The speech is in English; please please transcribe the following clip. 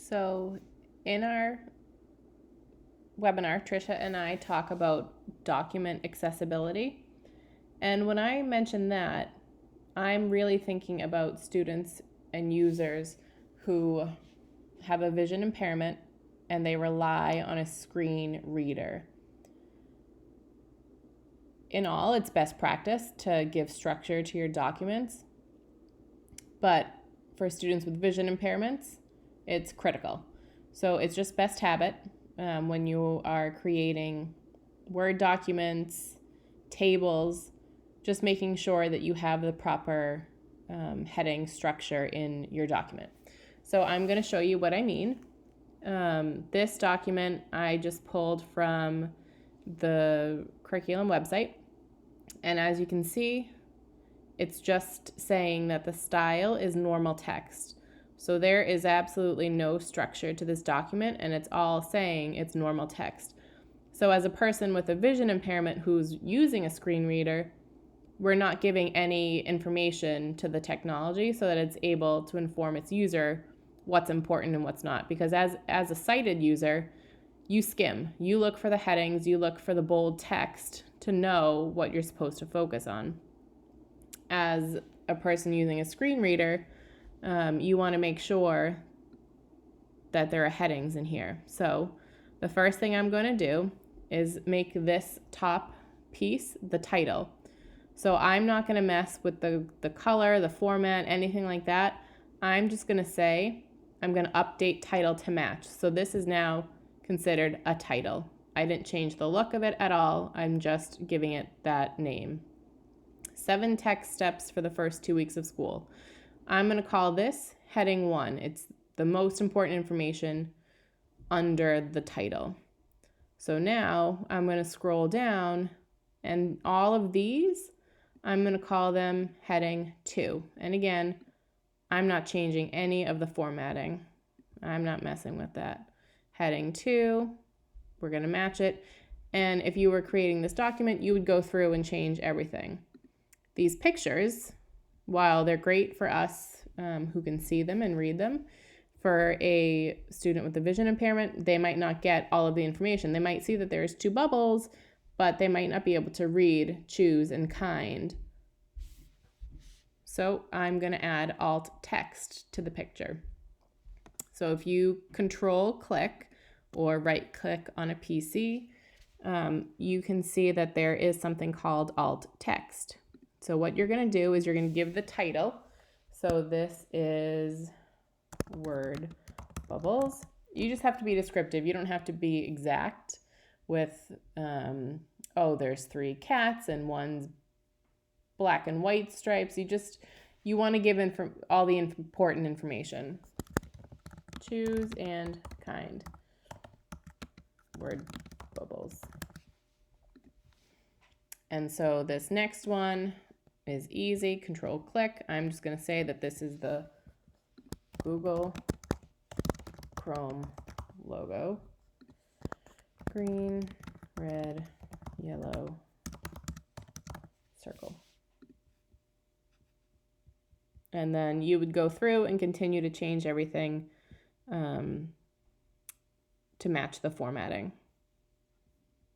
So, in our webinar, Trisha and I talk about document accessibility. And when I mention that, I'm really thinking about students and users who have a vision impairment and they rely on a screen reader. In all, it's best practice to give structure to your documents, but for students with vision impairments, it's critical. So it's just best habit when you are creating Word documents, tables, just making sure that you have the proper heading structure in your document. So I'm going to show you what I mean. This document I just pulled from the curriculum website. And as you can see, it's just saying that the style is normal text. So there is absolutely no structure to this document, and it's all saying it's normal text. So as a person with a vision impairment who's using a screen reader, we're not giving any information to the technology so that it's able to inform its user what's important and what's not. Because as a sighted user, you skim, you look for the headings, you look for the bold text to know what you're supposed to focus on. As a person using a screen reader, you want to make sure that there are headings in here. So the first thing I'm going to do is make this top piece the title. So I'm not going to mess with the color, the format, anything like that. I'm just going to say I'm going to update title to match. So this is now considered a title. I didn't change the look of it at all. I'm just giving it that name. 7 text steps for the first 2 weeks of school. I'm going to call this heading 1. It's the most important information under the title. So now I'm going to scroll down, and all of these, I'm going to call them heading 2. And again, I'm not changing any of the formatting. I'm not messing with that. Heading 2, we're going to match it. And if you were creating this document, you would go through and change everything. These pictures, while they're great for us who can see them and read them, for a student with a vision impairment, they might not get all of the information. They might see that there's 2 bubbles, but they might not be able to read, choose, and kind. So I'm going to add alt text to the picture. So if you control click or right click on a PC, you can see that there is something called alt text. So what you're going to do is you're going to give the title. So this is word bubbles. You just have to be descriptive. You don't have to be exact with, there's 3 cats and one's black and white stripes. You want to give all the important information. Choose and kind. Word bubbles. And so this next one is easy. Control click. I'm just going to say that this is the Google Chrome logo. Green, red, yellow, circle. And then you would go through and continue to change everything to match the formatting.